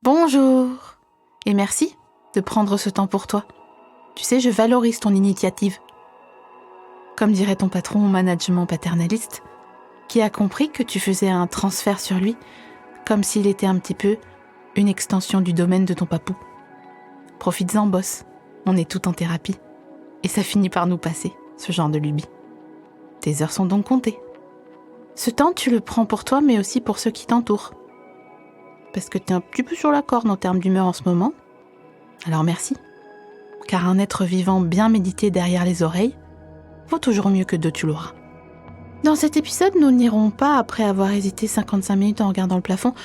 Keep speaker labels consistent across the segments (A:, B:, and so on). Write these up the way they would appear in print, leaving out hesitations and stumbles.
A: Bonjour. Et merci de prendre ce temps pour toi. Tu sais, je valorise ton initiative. Comme dirait ton patron au management paternaliste, qui a compris que tu faisais un transfert sur lui, comme s'il était un petit peu une extension du domaine de ton papou. Profites-en, boss. On est tout en thérapie. Et ça finit par nous passer, ce genre de lubie. Tes heures sont donc comptées. Ce temps, tu le prends pour toi, mais aussi pour ceux qui t'entourent. Parce que t'es un petit peu sur la corde en termes d'humeur en ce moment. Alors merci. Car un être vivant bien médité derrière les oreilles vaut toujours mieux que deux tu l'auras. Dans cet épisode, nous n'irons pas, après avoir hésité 55 minutes en regardant le plafond,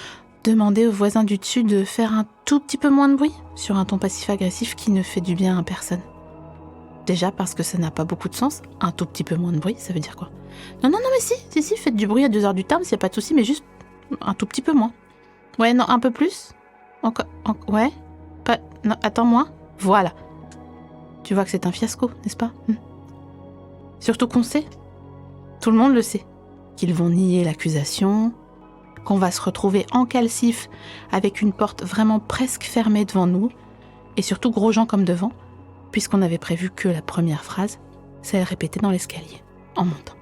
A: demander aux voisins du dessus de faire un tout petit peu moins de bruit sur un ton passif-agressif qui ne fait du bien à personne. Déjà parce que ça n'a pas beaucoup de sens, un tout petit peu moins de bruit, ça veut dire quoi ? Non, mais si, faites du bruit à 2h du terme, s'il n'y a pas de souci, mais juste un tout petit peu moins. Ouais, non, un peu plus ? Encore, ouais ? Pas, non, attends, moins ? Voilà. Tu vois que c'est un fiasco, n'est-ce pas ? Surtout qu'on sait, tout le monde le sait, qu'ils vont nier l'accusation, qu'on va se retrouver en calcif avec une porte vraiment presque fermée devant nous, et surtout gros gens comme devant, puisqu'on avait prévu que la première phrase, c'est elle répéter dans l'escalier, en montant.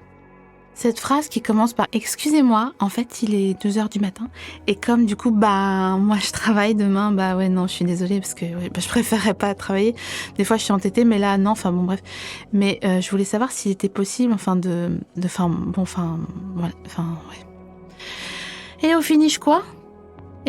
A: Cette phrase qui commence par « Excusez-moi, en fait, il est 2h du matin. » Et comme du coup, moi je travaille demain, non, je suis désolée parce que je préférerais pas travailler. Des fois, je suis entêtée, mais là, non, bref. Mais je voulais savoir s'il était possible, ouais. Et au finish, quoi ?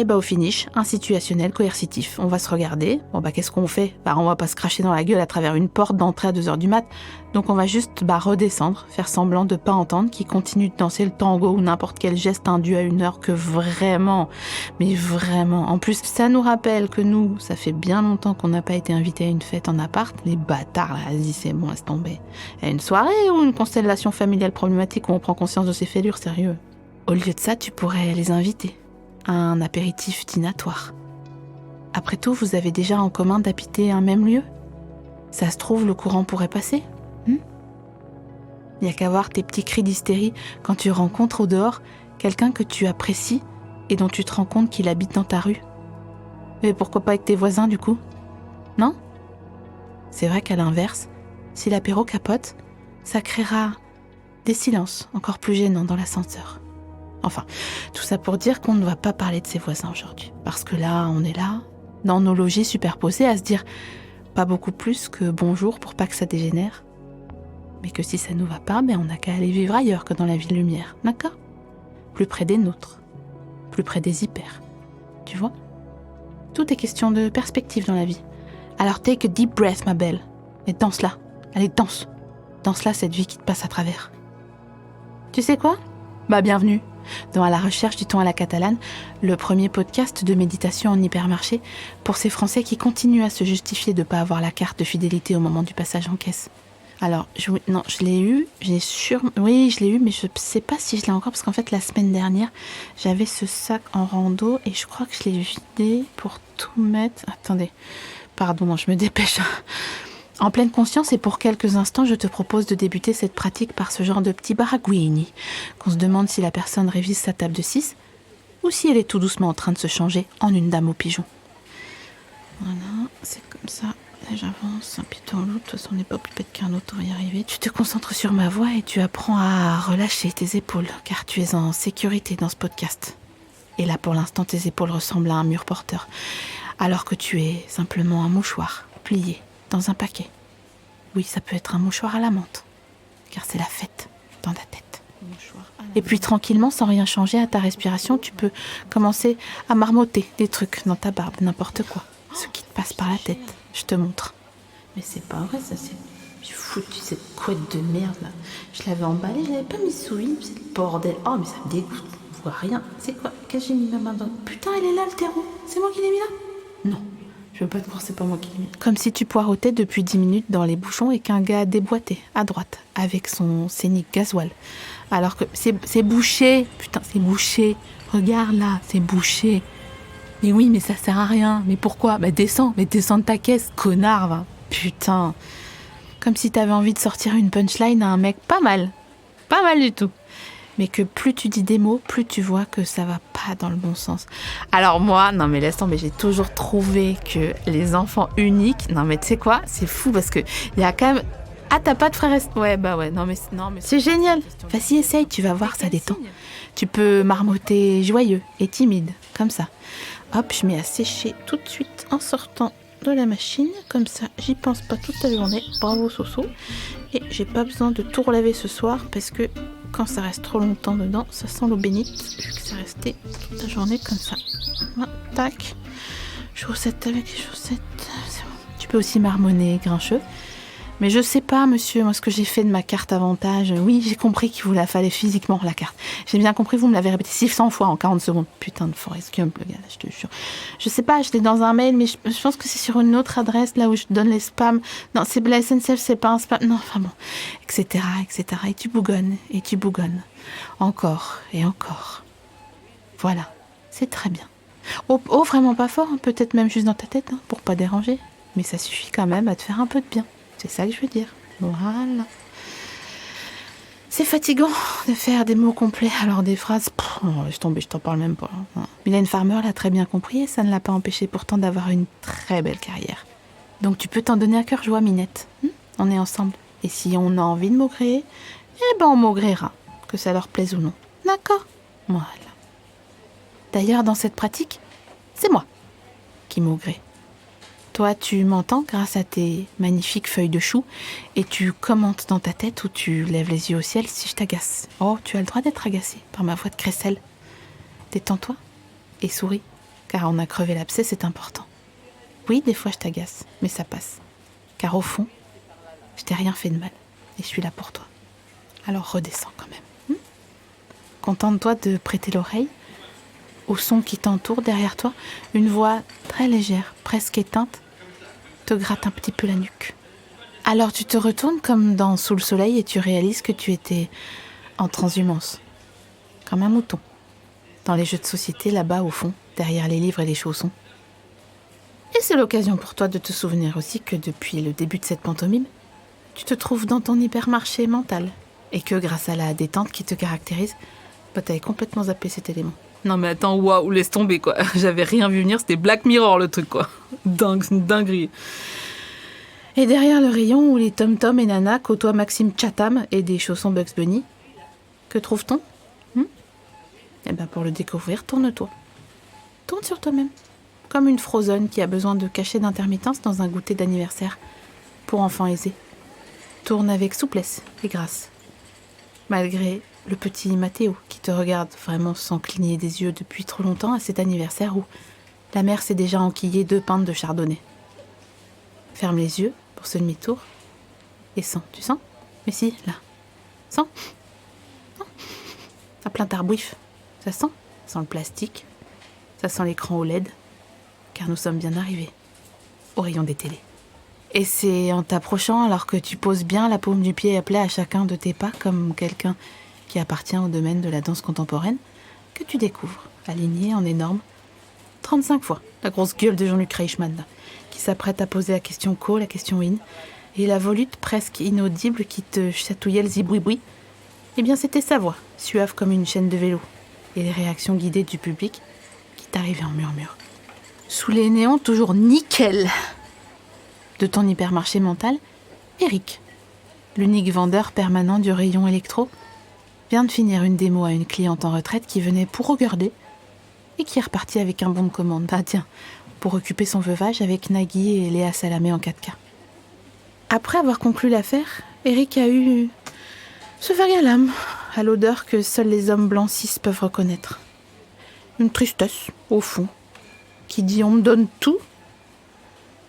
A: Au finish, un situationnel coercitif. On va se regarder. Qu'est-ce qu'on fait ? On va pas se cracher dans la gueule à travers une porte d'entrée à 2h du mat. Donc on va juste redescendre, faire semblant de pas entendre, qui continue de danser le tango ou n'importe quel geste indu à une heure que vraiment, mais vraiment. En plus, ça nous rappelle que nous, ça fait bien longtemps qu'on n'a pas été invités à une fête en appart. Les bâtards, là, vas-y, c'est bon, laisse tomber. À une soirée ou une constellation familiale problématique où on prend conscience de ses fêlures, sérieux. Au lieu de ça, tu pourrais les inviter. Un apéritif dînatoire. Après tout, vous avez déjà en commun d'habiter un même lieu ? Ça se trouve, le courant pourrait passer ? Il n'y a qu'à voir tes petits cris d'hystérie quand tu rencontres au dehors quelqu'un que tu apprécies et dont tu te rends compte qu'il habite dans ta rue. Mais pourquoi pas avec tes voisins du coup ? Non ? C'est vrai qu'à l'inverse, si l'apéro capote, ça créera des silences encore plus gênants dans l'ascenseur. Enfin, tout ça pour dire qu'on ne va pas parler de ses voisins aujourd'hui. Parce que là, on est là, dans nos logis superposés, à se dire pas beaucoup plus que bonjour pour pas que ça dégénère. Mais que si ça nous va pas, on n'a qu'à aller vivre ailleurs que dans la ville lumière, d'accord ? Plus près des nôtres, plus près des hyper. Tu vois ? Tout est question de perspective dans la vie. Alors take a deep breath, ma belle. Et danse là. Allez, danse. Danse là cette vie qui te passe à travers. Tu sais quoi ? Bienvenue dans À la recherche du temps à la catalane, le premier podcast de méditation en hypermarché pour ces Français qui continuent à se justifier de ne pas avoir la carte de fidélité au moment du passage en caisse. Alors, je l'ai eu, oui, je l'ai eu, mais je ne sais pas si je l'ai encore, parce qu'en fait, la semaine dernière, j'avais ce sac en rando et je crois que je l'ai vidé pour tout mettre... Attendez, pardon, je me dépêche. En pleine conscience et pour quelques instants, je te propose de débuter cette pratique par ce genre de petit baragouini, qu'on se demande si la personne révise sa table de 6 ou si elle est tout doucement en train de se changer en une dame au pigeon. Voilà, c'est comme ça. Là, j'avance un pied dans l'autre. De toute façon, on n'est pas plus bête qu'un autre pour y arriver. Tu te concentres sur ma voix et tu apprends à relâcher tes épaules, car tu es en sécurité dans ce podcast. Et là, pour l'instant, tes épaules ressemblent à un mur porteur, alors que tu es simplement un mouchoir plié dans un paquet. Oui, ça peut être un mouchoir à la menthe, car c'est la fête dans ta tête. Et puis tranquillement, sans rien changer à ta respiration, tu peux commencer à marmotter des trucs dans ta barbe, n'importe quoi. Ce qui te passe par la tête, je te montre. Mais c'est pas vrai, ça, j'ai foutu cette couette de merde là. Je l'avais emballée, je l'avais pas mis sous vide, c'est le bordel. Oh, mais ça me dégoûte, on voit rien. C'est quoi ? Qu'est-ce que j'ai mis ma main dans ? Putain, elle est là le terreau. C'est moi qui l'ai mis là ? Non. Je veux pas te croire, c'est pas moi qui l'ai mis. Comme si tu poireautais depuis 10 minutes dans les bouchons et qu'un gars déboîtait à droite avec son scénic gasoil. Alors que c'est bouché. Putain, c'est bouché. Regarde là, c'est bouché. Mais oui, mais ça sert à rien. Mais pourquoi ? Descends de ta caisse, connard, va. Putain. Comme si t'avais envie de sortir une punchline à un mec pas mal. Pas mal du tout. mais que plus tu dis des mots, plus tu vois que ça va pas dans le bon sens. Alors moi, non mais laisse tomber, j'ai toujours trouvé que les enfants uniques, non mais tu sais quoi, c'est fou parce que il y a quand même... Ah, t'as pas de frère et... Ouais, bah ouais, non mais c'est génial. Vas-y, essaye, tu vas voir, ça détend. Tu peux marmotter joyeux et timide, comme ça. Hop, je mets à sécher tout de suite en sortant de la machine, comme ça, j'y pense pas toute la journée. Bravo Soso. Et j'ai pas besoin de tout relaver ce soir parce que quand ça reste trop longtemps dedans, ça sent l'eau bénite vu que c'est resté toute la journée comme ça. Voilà, tac. Chaussettes avec les chaussettes. C'est bon. Tu peux aussi marmonner grincheux. Mais je sais pas, monsieur, moi, ce que j'ai fait de ma carte avantage. Oui, j'ai compris qu'il vous la fallait physiquement, la carte. J'ai bien compris, vous me l'avez répété 600 fois en 40 secondes. Putain de Forrest Gump, le gars, là, je te jure. Je sais pas, je l'ai dans un mail, mais je pense que c'est sur une autre adresse, là où je donne les spams. Non, c'est la SNCF, c'est pas un spam. Non, enfin bon, etc., etc. Et tu bougonnes, et tu bougonnes. Encore, et encore. Voilà, c'est très bien. Oh, vraiment pas fort, hein, peut-être même juste dans ta tête, hein, pour pas déranger. Mais ça suffit quand même à te faire un peu de bien. C'est ça que je veux dire. Voilà. C'est fatigant de faire des mots complets, alors des phrases... laisse tomber, je t'en parle même pas. Mylène Farmer l'a très bien compris et ça ne l'a pas empêché pourtant d'avoir une très belle carrière. Donc tu peux t'en donner à cœur joie, Minette. On est ensemble. Et si on a envie de maugréer, eh ben on maugréera, que ça leur plaise ou non. D'accord? Voilà. D'ailleurs, dans cette pratique, c'est moi qui maugrée. Toi, tu m'entends grâce à tes magnifiques feuilles de chou et tu commentes dans ta tête ou tu lèves les yeux au ciel si je t'agace. Oh, tu as le droit d'être agacé par ma voix de crécelle. Détends-toi et souris, car on a crevé l'abcès, c'est important. Oui, des fois je t'agace, mais ça passe. Car au fond, je t'ai rien fait de mal et je suis là pour toi. Alors redescends quand même. Contente-toi de prêter l'oreille au son qui t'entoure derrière toi. Une voix très légère, presque éteinte, te gratte un petit peu la nuque. Alors tu te retournes comme dans Sous le soleil et tu réalises que tu étais en transhumance. Comme un mouton. Dans les jeux de société, là-bas au fond, derrière les livres et les chaussons. Et c'est l'occasion pour toi de te souvenir aussi que depuis le début de cette pantomime, tu te trouves dans ton hypermarché mental. Et que grâce à la détente qui te caractérise, t'avais complètement zappé cet élément. Non mais attends, waouh, laisse tomber quoi. J'avais rien vu venir, c'était Black Mirror le truc quoi. Dingue, c'est une dinguerie. Et derrière le rayon où les Tom-Tom et Nana côtoient Maxime Chatham et des chaussons Bugs Bunny, que trouve-t-on? Eh ben pour le découvrir, tourne-toi. Tourne sur toi-même. Comme une Frozen qui a besoin de cachets d'intermittence dans un goûter d'anniversaire pour enfants aisés. Tourne avec souplesse et grâce. Malgré le petit Mathéo qui te regarde vraiment sans cligner des yeux depuis trop longtemps à cet anniversaire où la mère s'est déjà enquillée 2 pintes de chardonnay. Ferme les yeux pour ce demi-tour et sens. Tu sens? Mais si, là. Sens? Non. À plein tarbouif. Ça sent? Ça sent le plastique. Ça sent l'écran OLED. Car nous sommes bien arrivés au rayon des télés. Et c'est en t'approchant alors que tu poses bien la paume du pied à plat à chacun de tes pas comme quelqu'un qui appartient au domaine de la danse contemporaine que tu découvres, aligné en énorme, 35 fois, la grosse gueule de Jean-Luc Reichmann, là, qui s'apprête à poser la question co, la question in, et la volute presque inaudible qui te chatouillait le ziboui-boui. Eh bien c'était sa voix, suave comme une chaîne de vélo, et les réactions guidées du public qui t'arrivaient en murmure. Sous les néons toujours nickel de ton hypermarché mental, Eric, l'unique vendeur permanent du rayon électro, vient de finir une démo à une cliente en retraite qui venait pour regarder et qui est repartie avec un bon de commande. Ah tiens, pour occuper son veuvage avec Nagui et Léa Salamé en 4K. Après avoir conclu l'affaire, Eric a eu ce vague à l'âme, à l'odeur que seuls les hommes blancs cis peuvent reconnaître. Une tristesse, au fond, qui dit « on me donne tout ».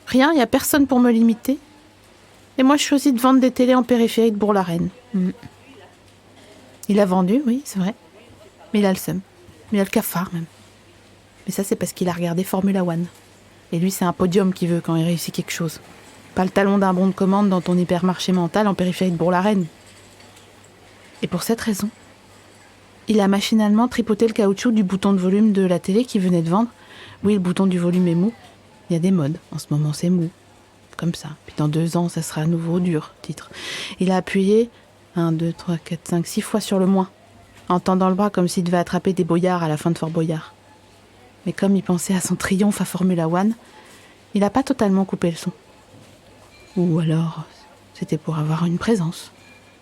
A: Rien, il n'y a personne pour me limiter. Et moi, je choisis de vendre des télés en périphérie de Bourg-la-Reine. Il a vendu, oui, c'est vrai. Mais il a le seum. Il a le cafard, même. Mais ça, c'est parce qu'il a regardé Formula One. Et lui, c'est un podium qu'il veut quand il réussit quelque chose. Pas le talon d'un bon de commande dans ton hypermarché mental en périphérie de Bourg-la-Reine. Et pour cette raison, il a machinalement tripoté le caoutchouc du bouton de volume de la télé qu'il venait de vendre. Oui, le bouton du volume est mou. Il y a des modes. En ce moment, c'est mou. Comme ça. Puis dans 2 ans, ça sera à nouveau dur, titre. Il a appuyé 1, 2, 3, 4, 5, 6 fois sur le moins. en tendant le bras comme s'il devait attraper des boyards à la fin de Fort Boyard. Mais comme il pensait à son triomphe à Formula One, il n'a pas totalement coupé le son. Ou alors, c'était pour avoir une présence.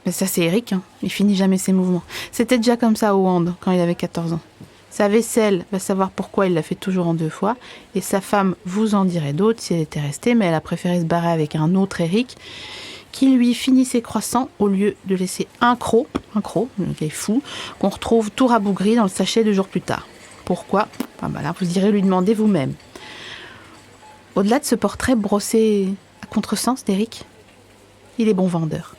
A: Mais ça, c'est Eric, hein. Il finit jamais ses mouvements. C'était déjà comme ça au hand, quand il avait 14 ans. Sa vaisselle, va savoir pourquoi il l'a fait toujours en 2 fois. Et sa femme vous en dirait d'autres si elle était restée, mais elle a préféré se barrer avec un autre Eric, qui lui finit ses croissants au lieu de laisser un croc, le gars est fou, qu'on retrouve tout rabougri dans le sachet 2 jours plus tard. Pourquoi ? Là, vous irez lui demander vous-même. Au-delà de ce portrait brossé à contresens d'Eric, il est bon vendeur.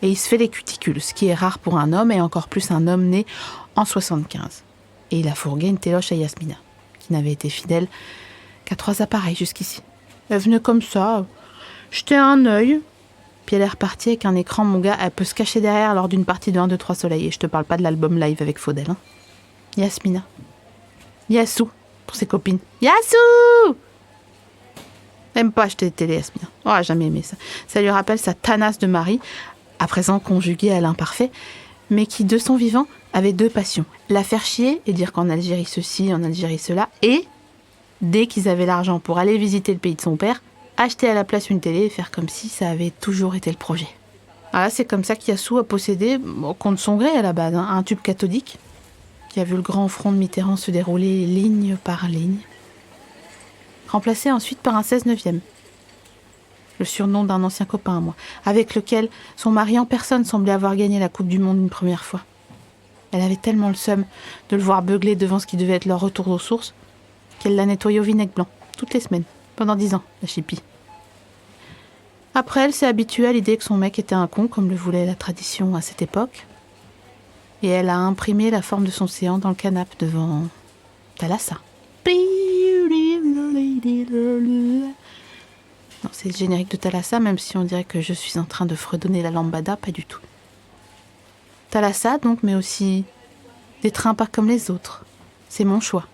A: Et il se fait les cuticules, ce qui est rare pour un homme, et encore plus un homme né en 75. Et il a fourgué une téloche à Yasmina, qui n'avait été fidèle qu'à 3 appareils jusqu'ici. Elle venait comme ça, jeter un œil, puis elle est repartie avec un écran, mon gars, elle peut se cacher derrière lors d'une partie de 1, 2, 3 Soleil, et je te parle pas de l'album live avec Faudel. Hein. Yasmina. Yassou, pour ses copines. Yassou! Aime pas acheter des télé, Yasmina. Oh, jamais aimé ça. Ça lui rappelle sa tanasse de mari, à présent conjuguée à l'imparfait, mais qui, de son vivant, avait 2 passions. La faire chier et dire qu'en Algérie ceci, en Algérie cela, et, dès qu'ils avaient l'argent pour aller visiter le pays de son père, acheter à la place une télé et faire comme si ça avait toujours été le projet. Ah, c'est comme ça qu'Yassou a possédé, contre son gré à la base, un tube cathodique, qui a vu le grand front de Mitterrand se dérouler ligne par ligne, remplacé ensuite par un 16/9, le surnom d'un ancien copain à moi, avec lequel son mari en personne semblait avoir gagné la Coupe du Monde une première fois. Elle avait tellement le seum de le voir beugler devant ce qui devait être leur retour aux sources, qu'elle l'a nettoyé au vinaigre blanc, toutes les semaines, pendant 10 ans, la chipie. Après, elle s'est habituée à l'idée que son mec était un con, comme le voulait la tradition à cette époque, et elle a imprimé la forme de son séant dans le canapé devant Thalassa. Non, c'est le générique de Thalassa, même si on dirait que je suis en train de fredonner la lambada, pas du tout. Thalassa, donc, mais aussi des trains pas comme les autres. C'est mon choix.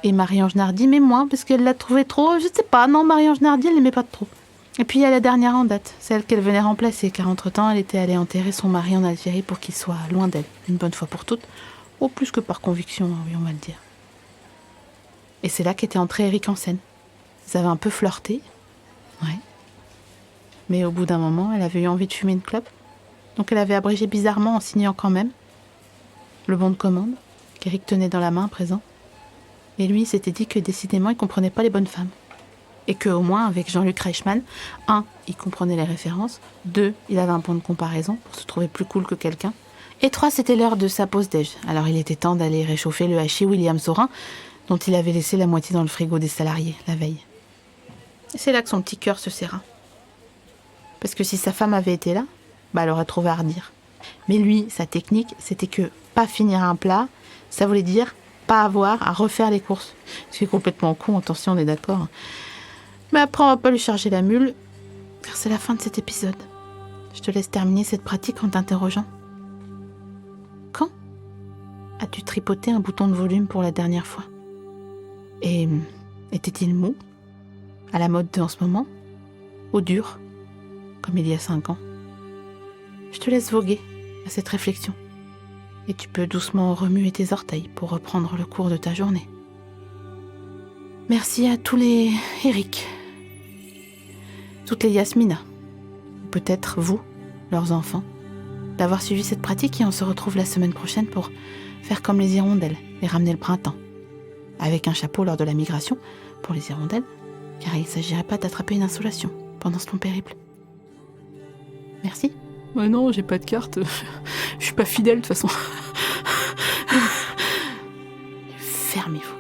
A: Et Marie-Ange Nardi, mais moins, parce qu'elle l'a trouvé trop, je sais pas, non, Marie-Ange Nardi, elle l'aimait pas trop. Et puis il y a la dernière en date, celle qu'elle venait remplacer, car entre-temps, elle était allée enterrer son mari en Algérie pour qu'il soit loin d'elle, une bonne fois pour toutes, ou plus que par conviction, oui, on va le dire. Et c'est là qu'était entré Eric en scène. Ils avaient un peu flirté, ouais. Mais au bout d'un moment, elle avait eu envie de fumer une clope, donc elle avait abrégé bizarrement en signant quand même le bon de commande, qu'Eric tenait dans la main à présent. Et lui, il s'était dit que décidément, il comprenait pas les bonnes femmes. Et qu'au moins, avec Jean-Luc Reichmann, 1, il comprenait les références, 2, il avait un point de comparaison pour se trouver plus cool que quelqu'un, et 3, c'était l'heure de sa pause déj. Alors il était temps d'aller réchauffer le hachis William Saurin, dont il avait laissé la moitié dans le frigo des salariés, la veille. Et c'est là que son petit cœur se serra. Parce que si sa femme avait été là, elle aurait trouvé à redire. Mais lui, sa technique, c'était que pas finir un plat, ça voulait dire pas avoir à refaire les courses. C'est complètement con, attention, on est d'accord. Mais après, on va pas lui charger la mule, car c'est la fin de cet épisode. Je te laisse terminer cette pratique en t'interrogeant. Quand as-tu tripoté un bouton de volume pour la dernière fois ? Et était-il mou, à la mode de en ce moment, ou dur, comme il y a 5 ans ? Je te laisse voguer à cette réflexion. Et tu peux doucement remuer tes orteils pour reprendre le cours de ta journée. Merci à tous les Eric, toutes les Yasmina, peut-être vous, leurs enfants, d'avoir suivi cette pratique, et on se retrouve la semaine prochaine pour faire comme les hirondelles et ramener le printemps. Avec un chapeau lors de la migration pour les hirondelles, car il ne s'agirait pas d'attraper une insolation pendant ce long périple. Merci. Non, j'ai pas de carte. Je suis pas fidèle de toute façon. Fermez-vous.